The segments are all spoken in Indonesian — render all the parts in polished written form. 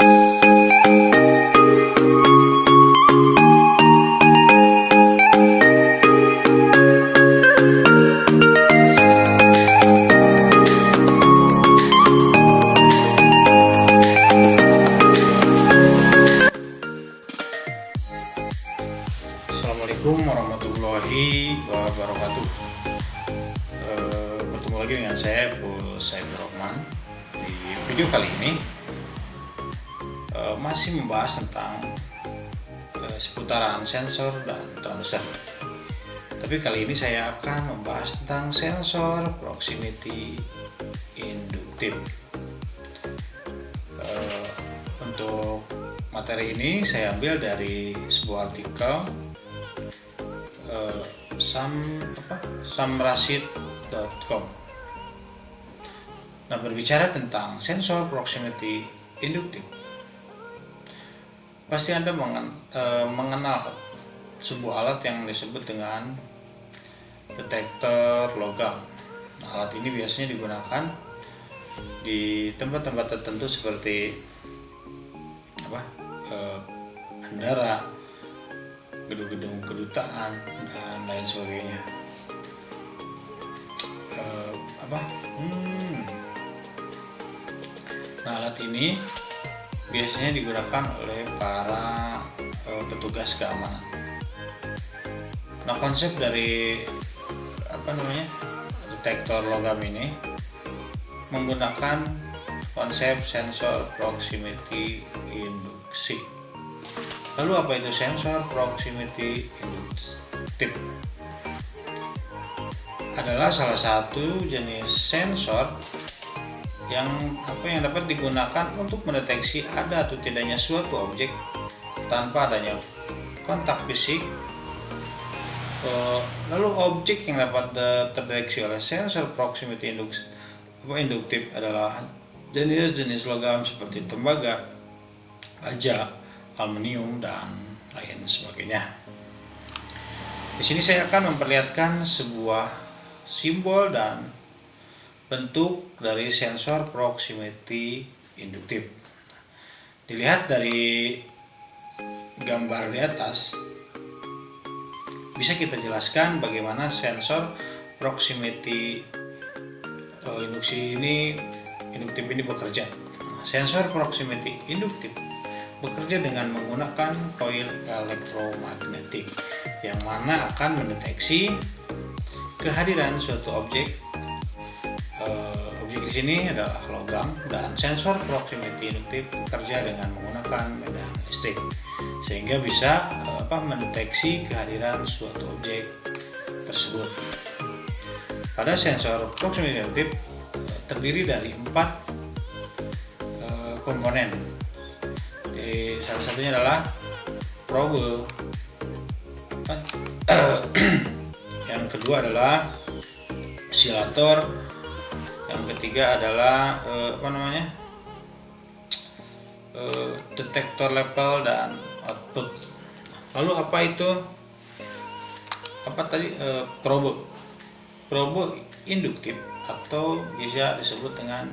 Assalamualaikum warahmatullahi wabarakatuh. Bertemu lagi dengan saya Bu Saiful Rahman. Di video kali ini masih membahas tentang seputaran sensor dan transducer. Tapi kali ini saya akan membahas tentang sensor proximity induktif. Untuk materi ini saya ambil dari sebuah artikel samrasid.com. Nah, berbicara tentang sensor proximity induktif, pasti Anda mengenal sebuah alat yang disebut dengan detektor logam. Nah, alat ini biasanya digunakan di tempat-tempat tertentu seperti bandara, gedung-gedung kedutaan, dan lain sebagainya. Nah, alat ini biasanya digunakan oleh para petugas keamanan. Nah, konsep dari detektor logam ini menggunakan konsep sensor proximity induksi. Lalu apa itu sensor proximity induktif? Adalah salah satu jenis sensor yang dapat digunakan untuk mendeteksi ada atau tidaknya suatu objek tanpa adanya kontak fisik. Lalu objek yang dapat terdeteksi oleh sensor proximity induktif adalah jenis-jenis logam seperti tembaga, baja, aluminium, dan lain sebagainya. Di sini saya akan memperlihatkan sebuah simbol dan bentuk dari sensor proximity induktif. Dilihat dari gambar di atas, bisa kita jelaskan bagaimana sensor proximity induktif ini bekerja. Sensor proximity induktif bekerja dengan menggunakan koil elektromagnetik yang mana akan mendeteksi kehadiran suatu objek. Objek di sini adalah logam, dan sensor proximity induktif bekerja dengan menggunakan medan listrik sehingga bisa mendeteksi kehadiran suatu objek tersebut. Pada sensor proximity induktif terdiri dari 4 komponen. Salah satunya adalah probe, yang kedua adalah oscillator, yang ketiga adalah detektor level dan output. Lalu apa itu probe induktif atau bisa disebut dengan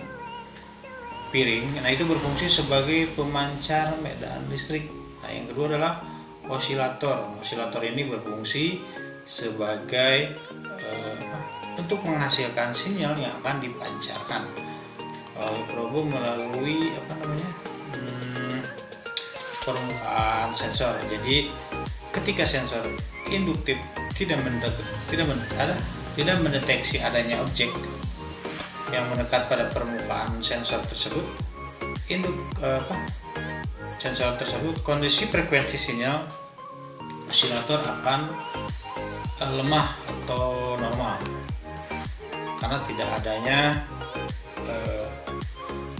piring. Nah, itu berfungsi sebagai pemancar medan listrik. Nah, yang kedua adalah osilator. Osilator ini berfungsi sebagai untuk menghasilkan sinyal yang akan dipancarkan oleh probe melalui permukaan sensor. Jadi ketika sensor induktif tidak mendeteksi adanya objek yang mendekat pada permukaan sensor tersebut, kondisi frekuensi sinyal osilator akan lemah atau normal karena tidak adanya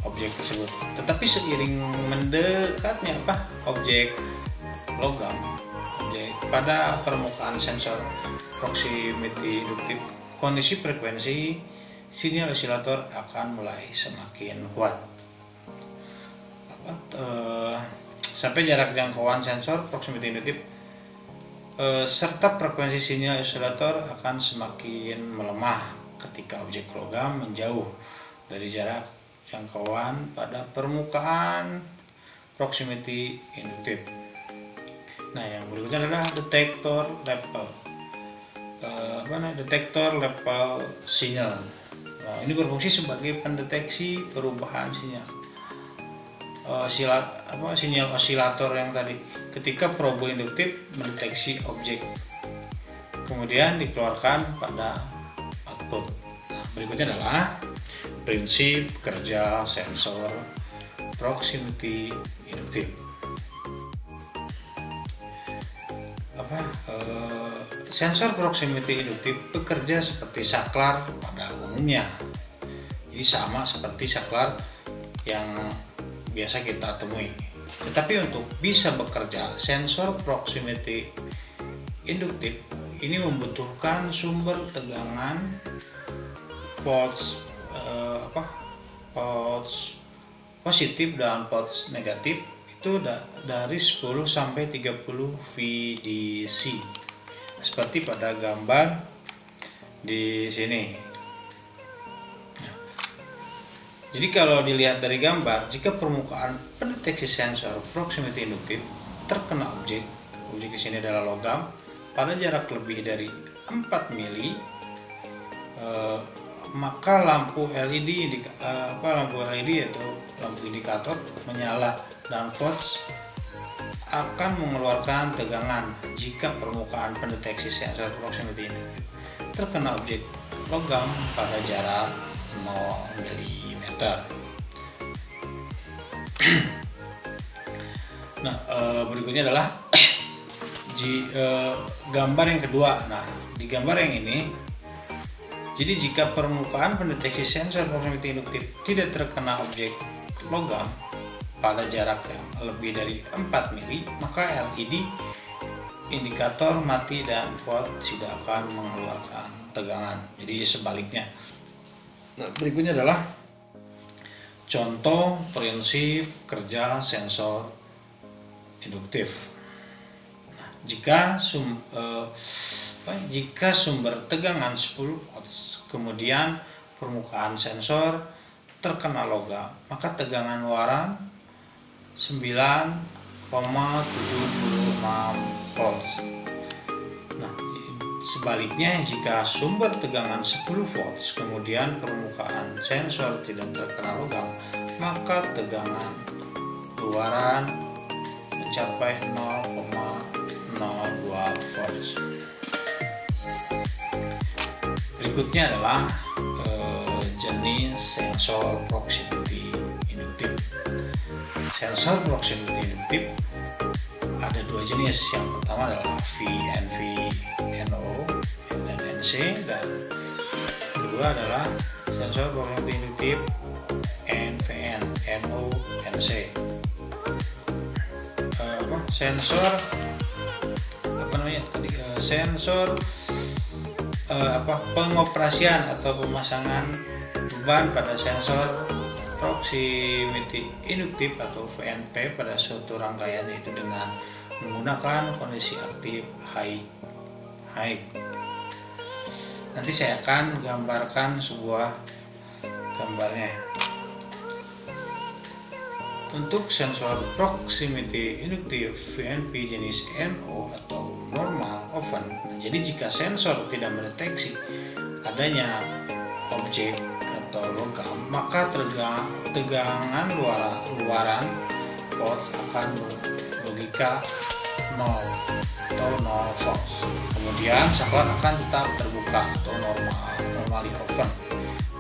objek tersebut. Tetapi seiring mendekatnya objek logam pada permukaan sensor proximity induktif, kondisi frekuensi sinyal osilator akan mulai semakin kuat sampai jarak jangkauan sensor proximity induktif serta frekuensi sinyal osilator akan semakin melemah ketika objek logam menjauh dari jarak jangkauan pada permukaan proximity induktif. Nah, yang berikutnya adalah detektor level sinyal. Nah, ini berfungsi sebagai pendeteksi perubahan sinyal sinyal osilator yang tadi ketika probe induktif mendeteksi objek kemudian dikeluarkan pada output. Nah, berikutnya adalah prinsip kerja sensor proximity induktif. Sensor proximity induktif bekerja seperti saklar pada umumnya. Jadi sama seperti saklar yang biasa kita temui. Tetapi untuk bisa bekerja, sensor proximity induktif ini membutuhkan sumber tegangan poles positif dan poles negatif itu dari 10 sampai 30 VDC. Seperti pada gambar di sini. Jadi kalau dilihat dari gambar, jika permukaan pendeteksi sensor proximity induktif terkena objek di sini adalah logam pada jarak lebih dari 4 mili, maka lampu LED yaitu lampu indikator menyala dan poles akan mengeluarkan tegangan jika permukaan pendeteksi sensor proximity induktif terkena objek logam pada jarak 0 mm. Nah, berikutnya adalah gambar yang kedua. Nah, di gambar yang ini, jadi jika permukaan pendeteksi sensor proximity induktif tidak terkena objek logam pada jarak yang lebih dari 4 mili, maka LED indikator mati dan poles tidak akan mengeluarkan tegangan. Jadi sebaliknya. Nah, berikutnya adalah contoh prinsip kerja sensor induktif. Nah, jika sumber tegangan 10 volts kemudian permukaan sensor terkena logam, maka tegangan luaran 9,76 volts. Nah, sebaliknya jika sumber tegangan 10 volts kemudian permukaan sensor tidak terkena logam, maka tegangan luaran mencapai 0,02 volts. Berikutnya adalah jenis sensor proximity induktif. Sensor proximity induktif ada dua jenis. Yang pertama adalah VNV NO dan NC, dan kedua adalah sensor proximity induktif NVN NO NC. Sensor pengoperasian atau pemasangan beban pada sensor proximity induktif atau VNP pada suatu rangkaian yaitu dengan menggunakan kondisi aktif high. Nanti saya akan gambarkan sebuah gambarnya. Untuk sensor proximity induktif VNP jenis NO atau normal open, jadi jika sensor tidak mendeteksi adanya objek atau logam, maka tegangan luaran poles akan logika 0 atau 0 volts. Kemudian saklar akan tetap terbuka atau normally open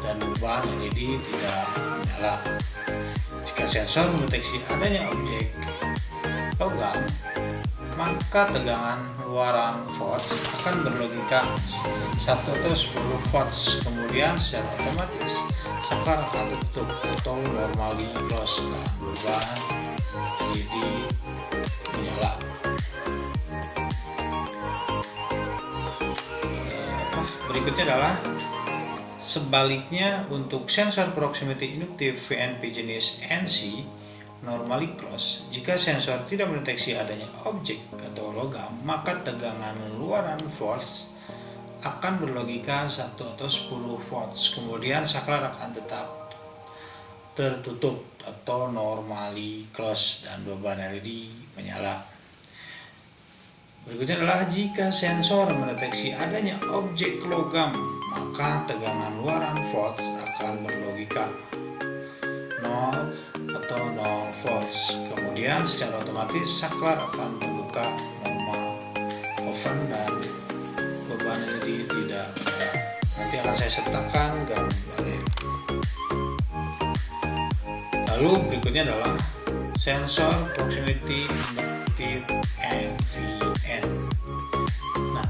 dan beban LED tidak menyala. Jika sensor mendeteksi adanya objek logam, maka tegangan luaran volts akan berlogika 1 atau 10 volts. Kemudian secara otomatis saklar akan tutup atau normally close dan beban LED menyala. Berikutnya adalah sebaliknya untuk sensor proximity induktif VNP jenis NC normally close. Jika sensor tidak mendeteksi adanya objek atau logam, maka tegangan luaran volts akan berlogika 1 atau 10 volts. Kemudian saklar akan tetap tertutup atau normally close dan beban LED menyala. Berikutnya adalah jika sensor mendeteksi adanya objek logam, maka tegangan luaran volts akan berlogika 0 atau 0 volts. Kemudian secara otomatis saklar akan terbuka normal, oven dan beban LED tidak menyala. Nanti akan saya sertakan gambarnya. Lalu berikutnya adalah sensor proximity inductive NVN. Nah,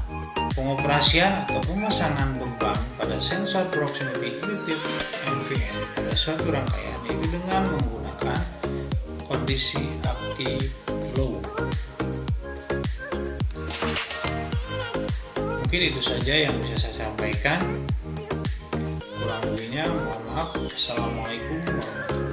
pengoperasian atau pemasangan beban pada sensor proximity inductive NVN pada suatu rangkaian yaitu dengan menggunakan kondisi aktif low. Mungkin itu saja yang bisa saya sampaikan. Kurang lebihnya mohon maaf. Assalamualaikum warahmatullahi wabarakatuh.